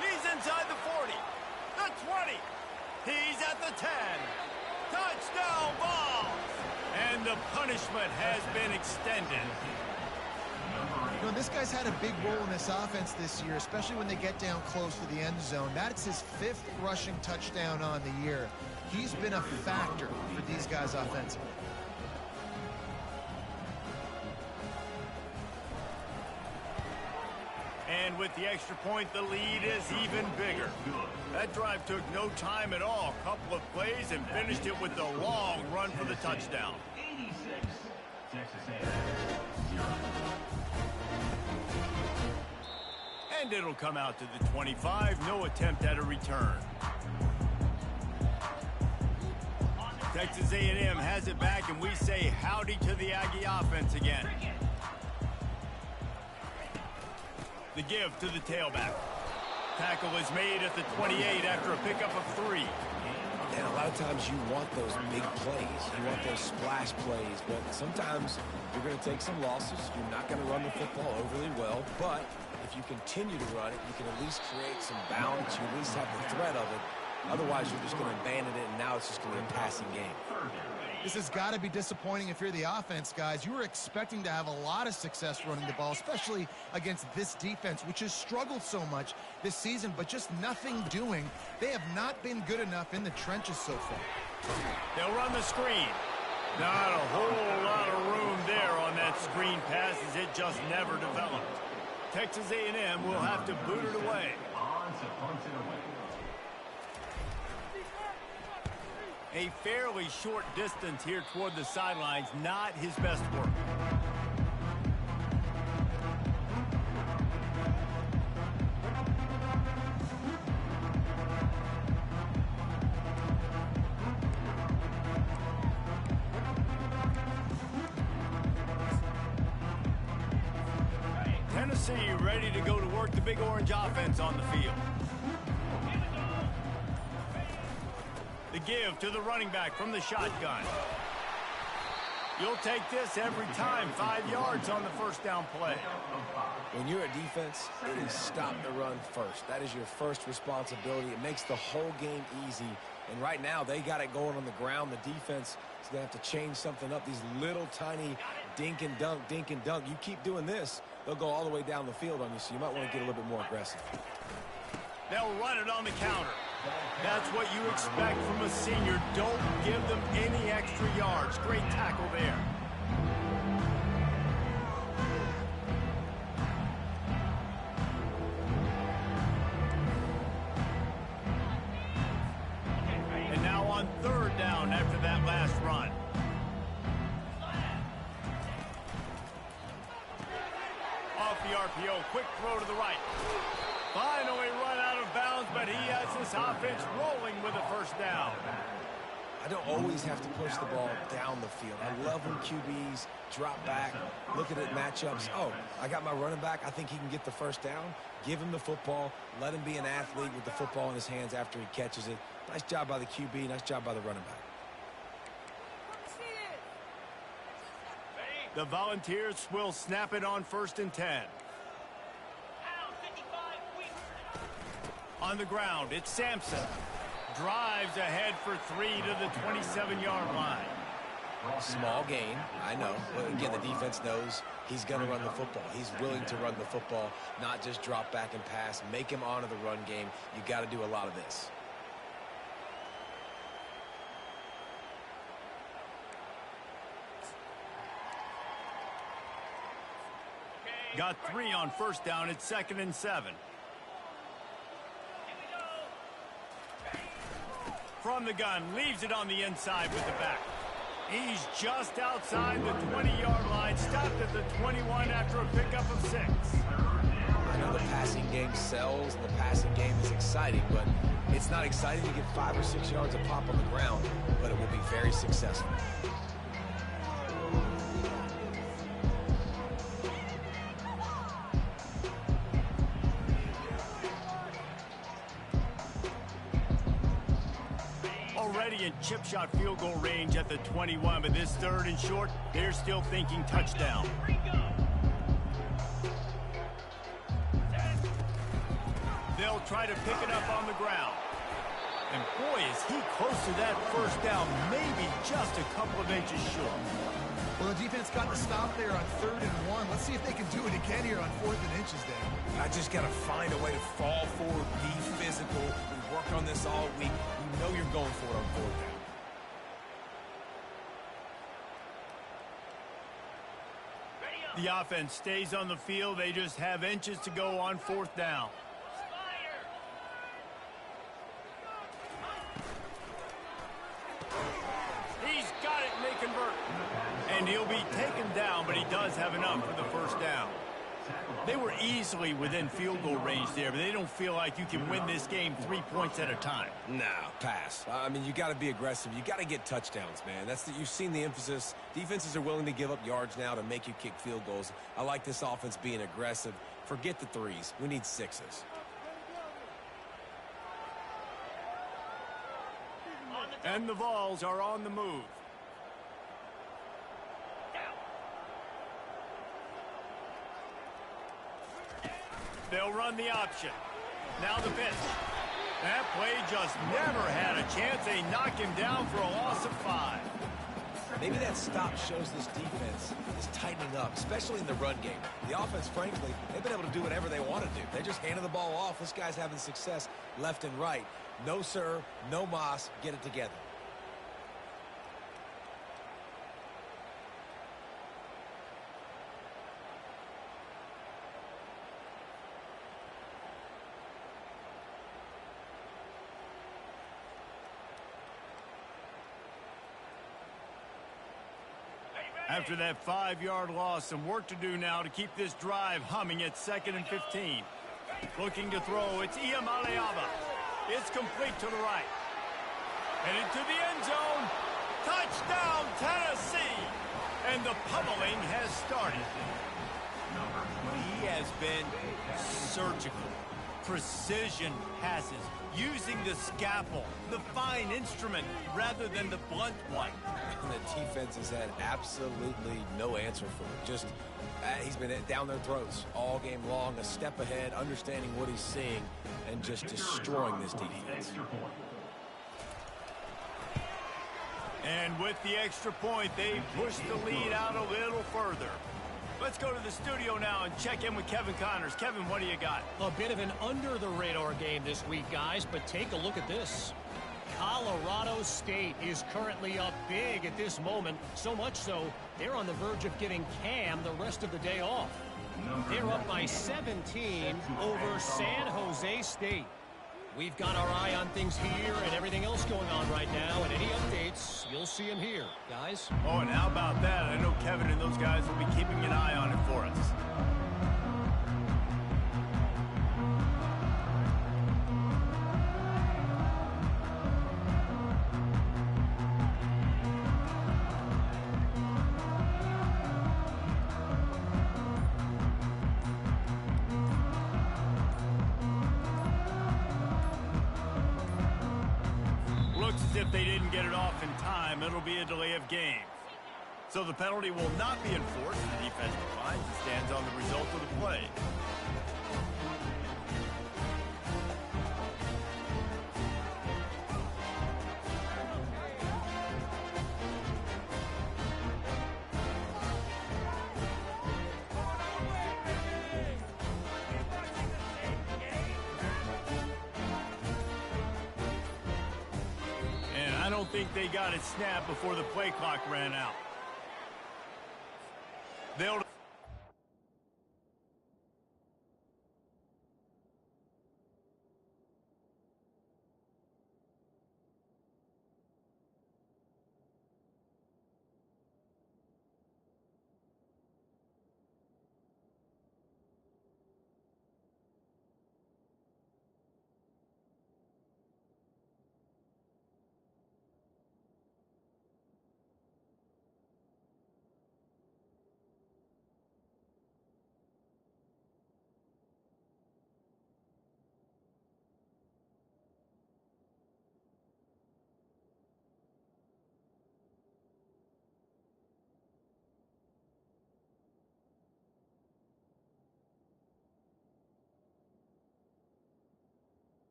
A: He's inside the 40. The 20. He's at the 10. Touchdown ball. And the punishment has been extended.
B: You know, this guy's had a big role in this offense this year, especially when they get down close to the end zone. That's his 5th rushing touchdown on the year. He's been a factor for these guys offensively.
A: And with the extra point, the lead is even bigger. That drive took no time at all. A couple of plays and finished it with the long run for the touchdown.
E: 86, Texas A&M 0.
A: And it'll come out to the 25. No attempt at a return. Texas A&M has it back, and we say howdy to the Aggie offense again. The give to the tailback. Tackle is made at the 28 after a pickup of 3.
C: And a lot of times you want those big plays. You want those splash plays. But sometimes you're going to take some losses. You're not going to run the football overly well. But if you continue to run it, you can at least create some balance. You at least have the threat of it. Otherwise, you're just going to abandon it, and now it's just going to be a passing game.
B: This has got to be disappointing if you're the offense, guys. You were expecting to have a lot of success running the ball, especially against this defense, which has struggled so much this season, but just nothing doing. They have not been good enough in the trenches so far.
A: They'll run the screen. Not a whole lot of room there on that screen pass, as it just never developed. Texas A&M will have to boot it away.
E: On to punt it away.
A: A fairly short distance here toward the sidelines, not his best work. Tennessee ready to go to work the Big Orange offense on the field. The give to the running back from the shotgun. You'll take this every time. 5 yards on the first down play.
C: When you're a defense, it is stop the run first. That is your first responsibility. It makes the whole game easy. And right now, they got it going on the ground. The defense is going to have to change something up. These little tiny dink and dunk, dink and dunk. You keep doing this, they'll go all the way down the field on you, so you might want to get a little bit more aggressive.
A: They'll run it on the counter. That's what you expect from a senior. Don't give them any extra yards. Great tackle there. And now on 3rd down after that last run. Off the RPO, quick throw to the right. Finally run out of bounds, but he has this offense rolling with a first down.
C: I don't always have to push the ball down the field. I love when QBs drop back, look at it matchups. Oh, I got my running back. I think he can get the first down. Give him the football. Let him be an athlete with the football in his hands after he catches it. Nice job by the QB. Nice job by the running back.
A: The Volunteers will snap it on 1st and 10. On the ground, it's Sampson. Drives ahead for 3 to the 27-yard line.
C: Small gain, I know. But again, the defense knows he's going to run the football. He's willing to run the football, not just drop back and pass. Make him honor the run game. You got to do a lot of this.
A: Got 3 on 1st down. It's 2nd and 7. from the gun, leaves it on the inside with the back. He's just outside the 20-yard line, stopped at the 21 after a pickup of 6.
C: I know the passing game sells and the passing game is exciting, but it's not exciting to get 5 or 6 yards a pop on the ground, but it will be very successful.
A: Already in chip shot field goal range at the 21, but this 3rd and short, they're still thinking touchdown. They'll try to pick it up on the ground. And boy, is he close to that first down, maybe just a couple of inches short.
B: Well, the defense got the stop there on 3rd and 1. Let's see if they can do it again here on 4th and inches there.
C: I just got to find a way to fall forward, be physical. We've worked on this all week. You know you're going for it on 4th down.
A: The offense stays on the field. They just have inches to go on 4th down. He's got it, and they convert. And he'll be taken down, but he does have enough for the first down. They were easily within field goal range there, but they don't feel like you can win this game 3 points at a time.
C: No, pass. I mean, you got to be aggressive. You got to get touchdowns, man. You've seen the emphasis. Defenses are willing to give up yards now to make you kick field goals. I like this offense being aggressive. Forget the 3s. We need 6s.
A: And the Vols are on the move. They'll run the option. Now the pitch. That play just never had a chance. They knock him down for a loss of 5.
C: Maybe that stop shows this defense is tightening up, especially in the run game. The offense, frankly, they've been able to do whatever they want to do. They just handed the ball off. This guy's having success left and right. No, sir. No mas. Get it together.
A: After that 5-yard loss, some work to do now to keep this drive humming at 2nd and 15. Looking to throw, it's Iamaleava. It's complete to the right. And into the end zone. Touchdown, Tennessee! And the pummeling has started. He has been surgical. Precision passes, using the scalpel, the fine instrument, rather than the blunt one.
C: And the defense has had absolutely no answer for it. Just, he's been down their throats all game long, a step ahead, understanding what he's seeing, and just destroying this defense.
A: And with the extra point, they push the lead out a little further. Let's go to the studio now and check in with Kevin Connors. Kevin, what do you got?
D: A bit of an under-the-radar game this week, guys, but take a look at this. Colorado State is currently up big at this moment, so much so they're on the verge of giving Cam the rest of the day off. They're up by 17 over San Jose State. We've got our eye on things here and everything else going on right now, and any updates, you'll see them here, guys.
A: Oh, and how about that? I know Kevin and those guys will be keeping an eye on it for us. If they didn't get it off in time, it'll be a delay of game. So the penalty will not be enforced. The defense declines and stands on the result of the play. I don't think they got it snapped before the play clock ran out. They'll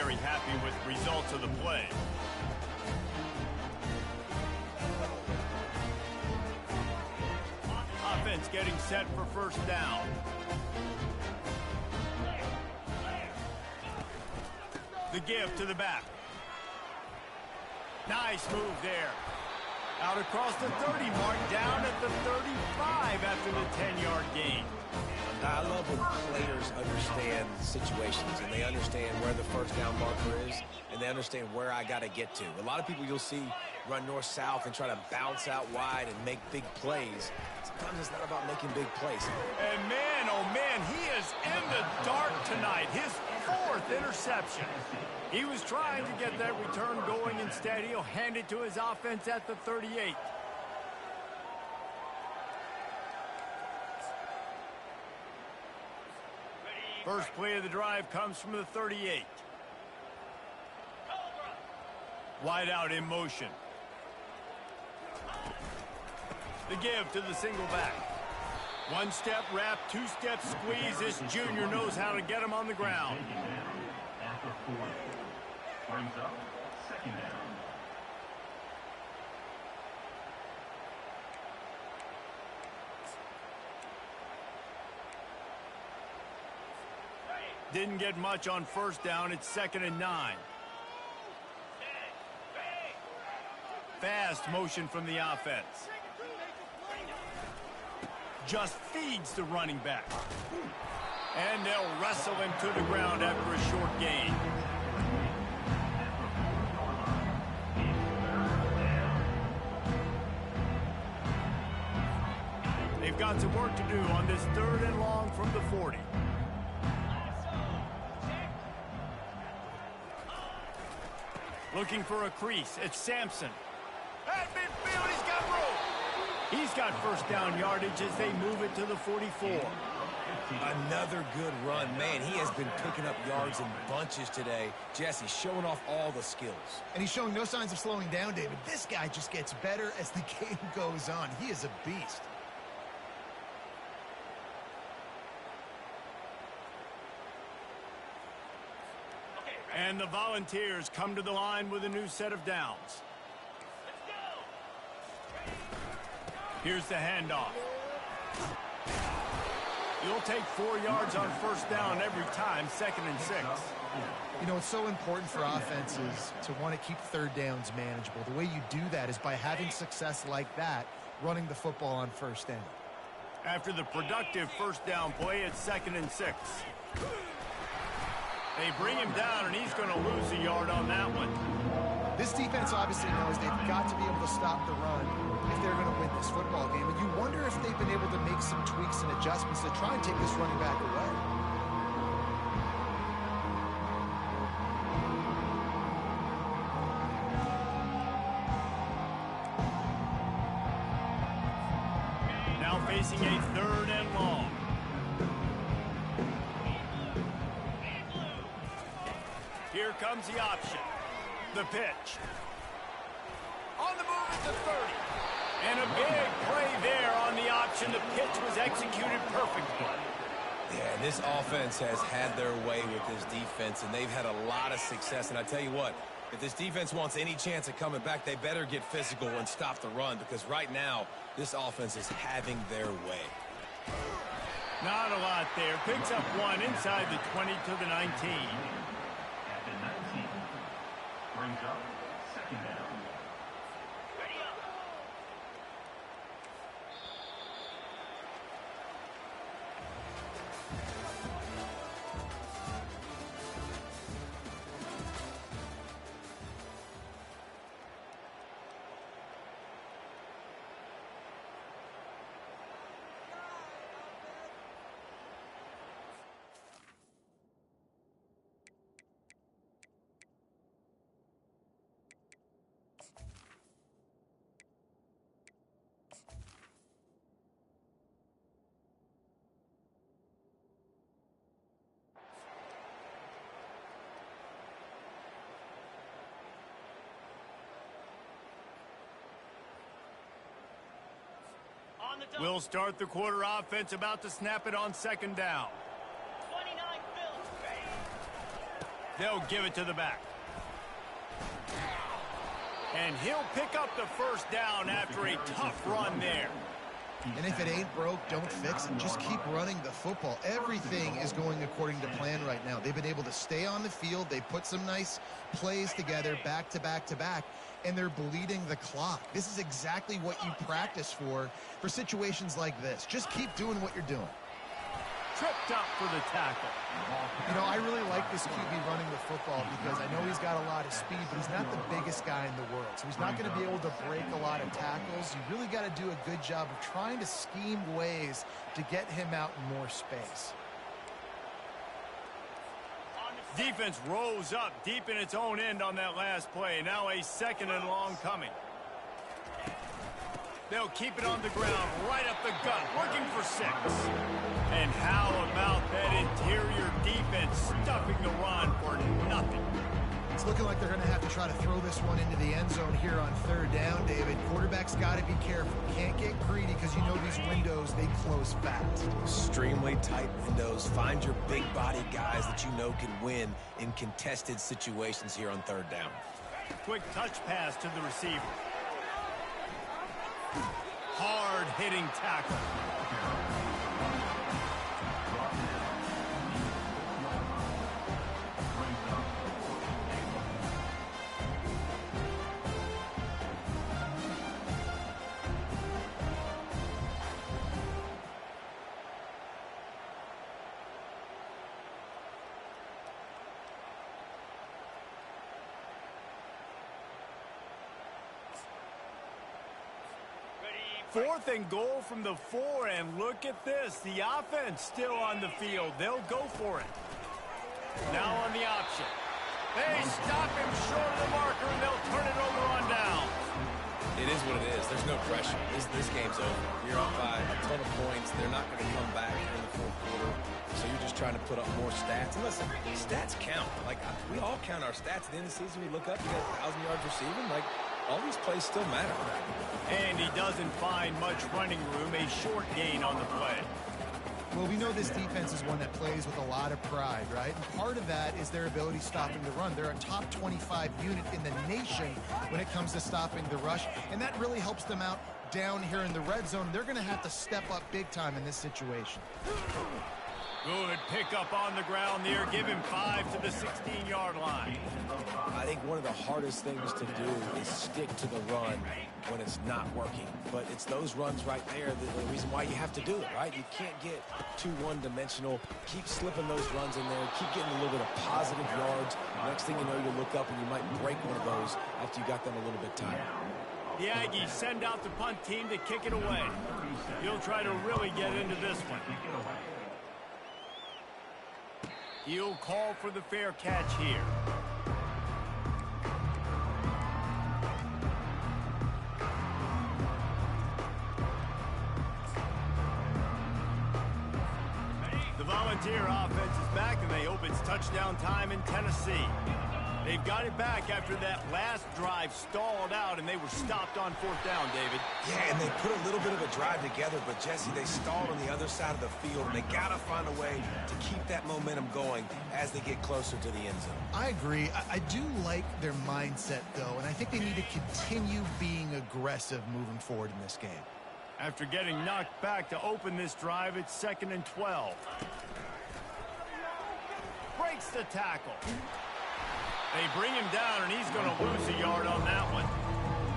A: very happy with the results of the play. Offense getting set for first down. The give to the back. Nice move there. Out across the 30 mark, down at the 35 after the 10-yard gain.
C: I love when players understand situations and they understand where the first down marker is and they understand where I got to get to. A lot of people you'll see run north-south and try to bounce out wide and make big plays. Sometimes it's not about making big plays.
A: And man, oh man, he is in the dark tonight. His 4th interception. He was trying to get that return going. Instead, he'll hand it to his offense at the 38. First play of the drive comes from the 38. Wide out in motion. The give to the single back. One step wrap, 2-step squeeze. This junior knows how to get him on the ground.
E: After 4, brings up second down.
A: Didn't get much on first down. It's 2nd and 9. Fast motion from the offense. Just feeds the running back. And they'll wrestle him to the ground after a short gain. They've got some work to do on this 3rd and long from the 40. Looking for a crease. It's Sampson. At midfield, he's got room. He's got first down yardage as they move it to the 44.
C: Another good run. Man, he has been picking up yards in bunches today. Jesse showing off all the skills.
B: And he's showing no signs of slowing down, David. This guy just gets better as the game goes on. He is a beast.
A: And the Volunteers come to the line with a new set of downs. Here's the handoff. You'll take 4 yards on first down every time, 2nd and 6.
B: You know, it's so important for offenses to want to keep third downs manageable. The way you do that is by having success like that, running the football on first down.
A: After the productive first down play, it's 2nd and 6. They bring him down, and he's going to lose a yard on that one.
B: This defense obviously knows they've got to be able to stop the run if they're going to win this football game. And you wonder if they've been able to make some tweaks and adjustments to try and take this running back away.
A: Now facing a 3rd and long. Here comes the option. The pitch. On the move at the 30. And a big play there on the option. The pitch was executed perfectly.
C: Yeah, this offense has had their way with this defense, and they've had a lot of success. And I tell you what, if this defense wants any chance of coming back, they better get physical and stop the run, because right now, this offense is having their way.
A: Not a lot there. Picks up 1 inside the 20 to the 19.
E: At the 19, brings up second down.
A: We'll start the quarter. Offense about to snap it on 2nd down.
F: 29 Bills.
A: They'll give it to the back. And he'll pick up the first down after a tough run there.
B: And if it ain't broke, don't fix it. Just keep running the football. Everything is going according to plan right now. They've been able to stay on the field. They put some nice plays together back to back to back, and they're bleeding the clock. This is exactly what you practice for situations like this. Just keep doing what you're doing.
A: Tripped up for the tackle.
B: You know, I really like this QB running the football because I know he's got a lot of speed, but he's not the biggest guy in the world. So he's not going to be able to break a lot of tackles. You really got to do a good job of trying to scheme ways to get him out in more space.
A: Defense rose up deep in its own end on that last play. Now a 2nd and long coming. They'll keep it on the ground, right up the gut, looking for 6. And how about that interior defense stuffing the run for nothing?
B: It's looking like they're going to have to try to throw this one into the end zone here on 3rd down, David. Quarterback's got to be careful. Can't get greedy because you know these windows, they close fast.
C: Extremely tight windows. Find your big body guys that you know can win in contested situations here on 3rd down.
A: Quick touch pass to the receiver. Hard-hitting tackle. Fourth and goal from the 4, and look at this. The offense still on the field. They'll go for it. Now on the option. They stop him short of the marker, and they'll turn it over on down.
C: It is what it is. There's no pressure. This game's over. You're up by a ton of points. They're not going to come back here in the 4th quarter. So you're just trying to put up more stats. And listen, stats count. Like, we all count our stats. At the end of the season, we look up, you got 1,000 yards receiving. Like, all these plays still matter.
A: And he doesn't find much running room. A short gain on the play.
B: Well, we know this defense is one that plays with a lot of pride, right? And part of that is their ability stopping the run. They're a top 25 unit in the nation when it comes to stopping the rush, and that really helps them out down here in the red zone. They're going to have to step up big time in this situation.
A: Good pickup on the ground there. Give him 5 to the 16-yard line.
C: I think one of the hardest things to do is stick to the run when it's not working. But it's those runs right there that the reason why you have to do it, right? You can't get too one-dimensional. Keep slipping those runs in there. Keep getting a little bit of positive yards. Next thing you know, you look up and you might break one of those after you got them a little bit tired.
A: The Aggies send out the punt team to kick it away. He'll try to really get into this one. He'll call for the fair catch here. The Volunteer offense is back, and they hope it's touchdown time in Tennessee. They've got it back after that last drive stalled out, and they were stopped on 4th down, David.
C: Yeah, and they put a little bit of a drive together, but, Jesse, they stalled on the other side of the field, and they got to find a way to keep that momentum going as they get closer to the end zone.
B: I agree. I do like their mindset, though, and I think they need to continue being aggressive moving forward in this game.
A: After getting knocked back to open this drive, it's 2nd and 12. Breaks the tackle. They bring him down, and he's going to lose a yard on that one.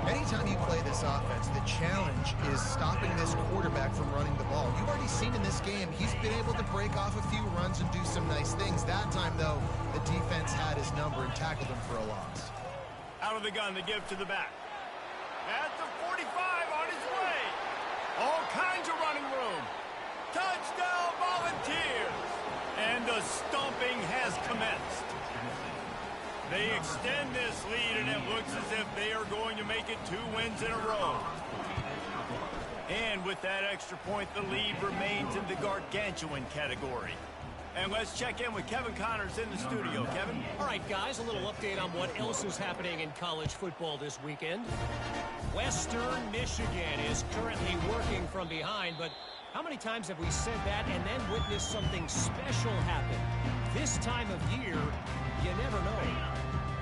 B: Anytime you play this offense, the challenge is stopping this quarterback from running the ball. You've already seen in this game, he's been able to break off a few runs and do some nice things. That time, though, the defense had his number and tackled him for a loss.
A: Out of the gun, to give to the back. At the 45, on his way. All kinds of running room. Touchdown, Volunteers. And the stomping has commenced. They extend this lead, and it looks as if they are going to make it 2 wins in a row. And with that extra point, the lead remains in the gargantuan category. And let's check in with Kevin Connors in the studio. Kevin?
D: All right, guys, a little update on what else is happening in college football this weekend. Western Michigan is currently working from behind, but how many times have we said that and then witnessed something special happen? This time of year, You never know.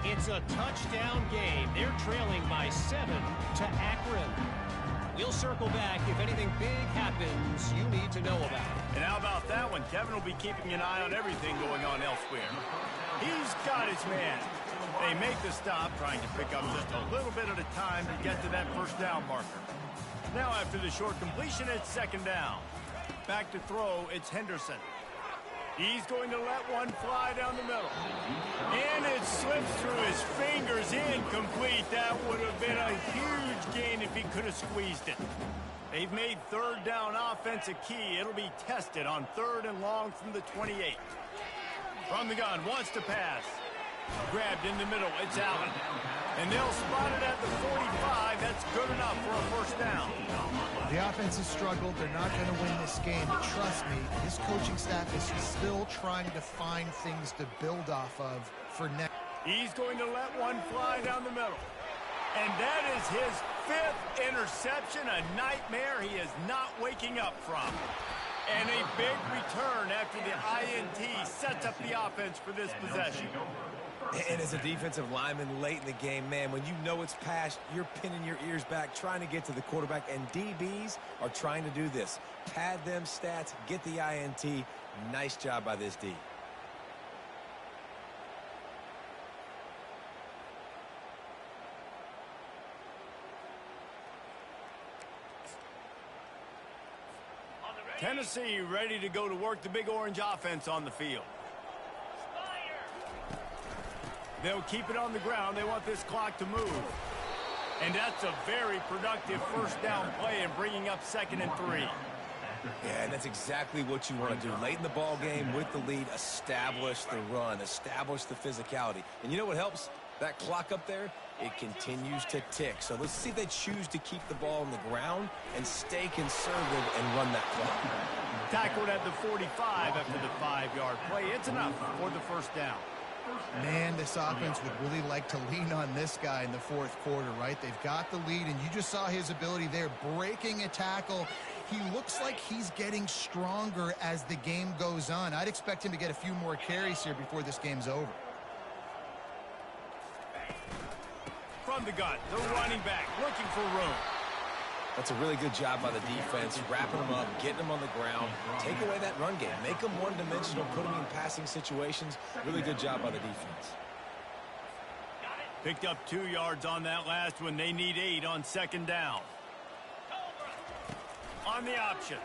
D: It's a touchdown game. They're trailing by 7 to Akron. We'll circle back if anything big happens you need to know about.
A: And how about that one? Kevin will be keeping an eye on everything going on elsewhere. He's got his man. They make the stop, trying to pick up just a little bit at a time to get to that first down marker. Now after the short completion, it's second down. Back to throw, it's Henderson. He's going to let one fly down the middle. And it slips through his fingers, incomplete. That would have been a huge gain if he could have squeezed it. They've made third down offense a key. It'll be tested on 3rd and long from the 28. From the gun, wants to pass. Grabbed in the middle, it's Allen. And they'll spot it at the 45. That's good enough for a first down.
B: The offense has struggled. They're not going to win this game. But trust me, this coaching staff is still trying to find things to build off of for next.
A: He's going to let one fly down the middle. And that is his 5th interception, a nightmare he is not waking up from. And a big return after the INT sets up the offense for this possession.
C: And as a defensive lineman late in the game, man, when you know it's past, you're pinning your ears back, trying to get to the quarterback, and DBs are trying to do this. Pad them stats, get the INT. Nice job by this D.
A: Tennessee ready to go to work the Big Orange offense on the field. They'll keep it on the ground. They want this clock to move. And that's a very productive first down play in bringing up 2nd and 3.
C: Yeah, and that's exactly what you want to do. Late in the ball game with the lead, establish the run, establish the physicality. And you know what helps? That clock up there, it continues to tick. So let's see if they choose to keep the ball on the ground and stay conservative and run that clock.
A: Tackled at the 45 after the 5-yard play. It's enough for the first down.
B: Man, this offense would really like to lean on this guy in the 4th quarter, right? They've got the lead, and you just saw his ability there, breaking a tackle. He looks like he's getting stronger as the game goes on. I'd expect him to get a few more carries here before this game's over.
A: From the gun, the running back looking for room.
C: That's a really good job by the defense, wrapping them up, getting them on the ground. Take away that run game. Make them one-dimensional, put them in passing situations. Really good job by the defense.
A: Picked up 2 yards on that last one. They need 8 on 2nd down. On the option.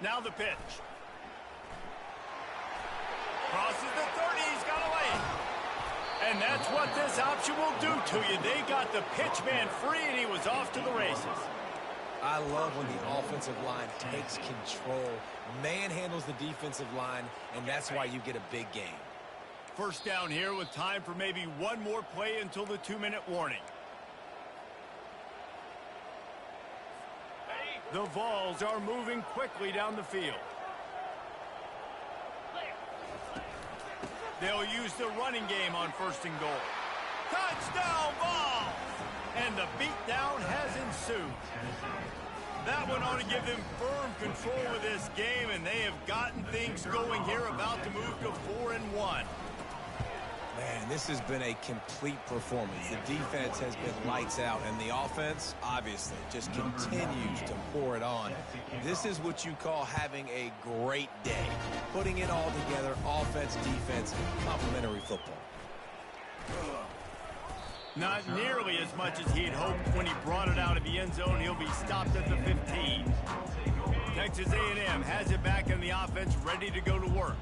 A: Now the pitch. Crosses the 30. He's got a lane. And that's what this option will do to you. They got the pitch man free, and he was off to the races.
C: I love when the offensive line takes control, manhandles the defensive line, and that's why you get a big game.
A: First down here with time for maybe one more play until the 2-minute warning. The Vols are moving quickly down the field. They'll use the running game on 1st and goal. Touchdown, Vols! And the beatdown has ensued. That one ought to give them firm control of this game, and they have gotten things going here, about to move to 4-1.
C: Man, this has been a complete performance. The defense has been lights out, and the offense, obviously, just continues to pour it on. This is what you call having a great day. Putting it all together, offense, defense, complementary football.
A: Not nearly as much as he'd hoped when he brought it out of the end zone. He'll be stopped at the 15. Texas A&M has it back in the offense, ready to go to work.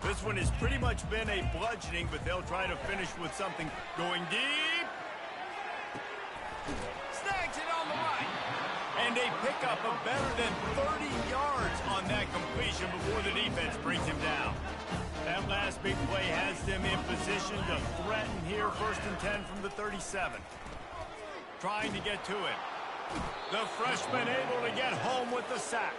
A: This one has pretty much been a bludgeoning, but they'll try to finish with something. Going deep. Snags it on the right. And they pick up a better than 30 yards on that completion before the defense brings him down. That last big play has them in position to threaten here, 1st and 10 from the 37. Trying to get to it. The freshman able to get home with the sack.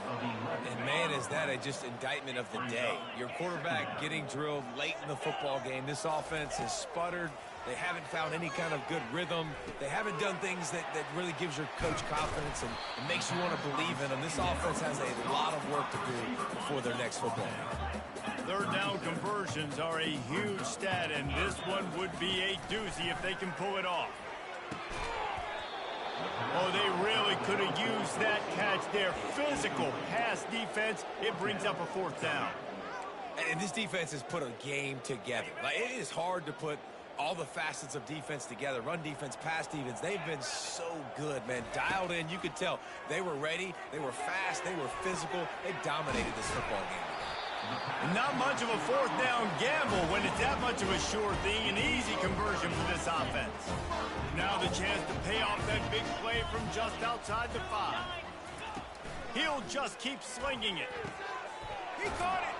C: And man, is that a just indictment of the day. Your quarterback getting drilled late in the football game. This offense has sputtered. They haven't found any kind of good rhythm. They haven't done things that really gives your coach confidence and makes you want to believe in them. This offense has a lot of work to do before their next football game.
A: Third down conversions are a huge stat, and this one would be a doozy if they can pull it off. Oh, they really could have used that catch there. Physical pass defense. It brings up a fourth down.
C: And this defense has put a game together. Like, it is hard to put all the facets of defense together. Run defense, pass defense. They've been so good, man. Dialed in. You could tell they were ready. They were fast. They were physical. They dominated this football game.
A: Not much of a fourth down gamble when it's that much of a sure thing. An easy conversion for this offense. Now the chance to pay off that big play from just outside the 5. He'll just keep slinging it. He caught it.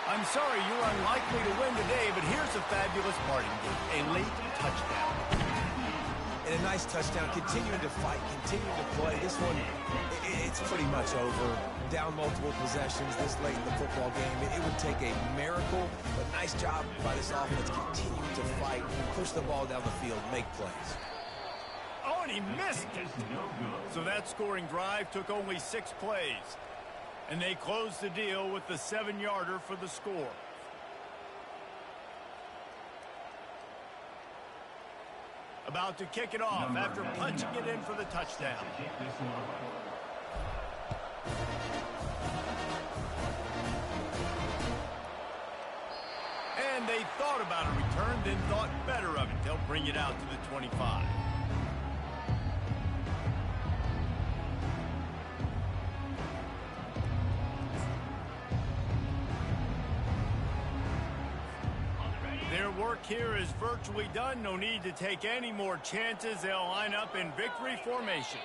A: I'm sorry you're unlikely to win today, but here's a fabulous parting gift. A late touchdown.
C: And a nice touchdown. Continuing to fight, continuing to play. This one, it's pretty much over. Down multiple possessions this late in the football game. It would take a miracle, but nice job by this offense. Continue to fight, push the ball down the field, make plays.
A: Oh, and he missed it. So that scoring drive took only 6 plays. And they closed the deal with the 7-yarder for the score. About to kick it off after punching it in for the touchdown. And they thought about a return, then thought better of it. They'll bring it out to the 25. Their work here is virtually done. No need to take any more chances. They'll line up in victory formation.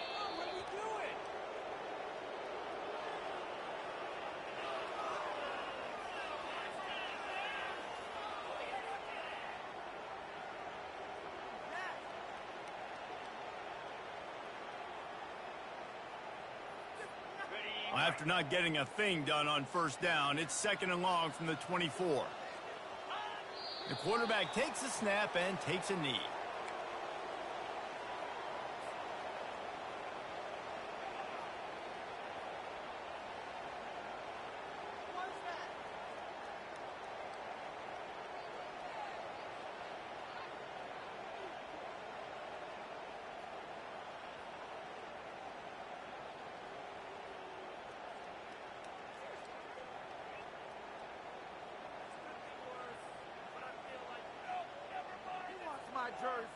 A: After not getting a thing done on first down, it's 2nd and long from the 24. The quarterback takes a snap and takes a knee.
F: Jersey.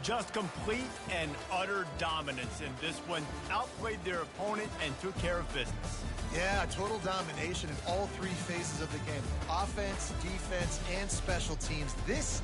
A: Just complete and utter dominance in this one. Outplayed their opponent and took care of business.
B: Yeah, total domination in all 3 phases of the game. Offense, defense, and special teams. This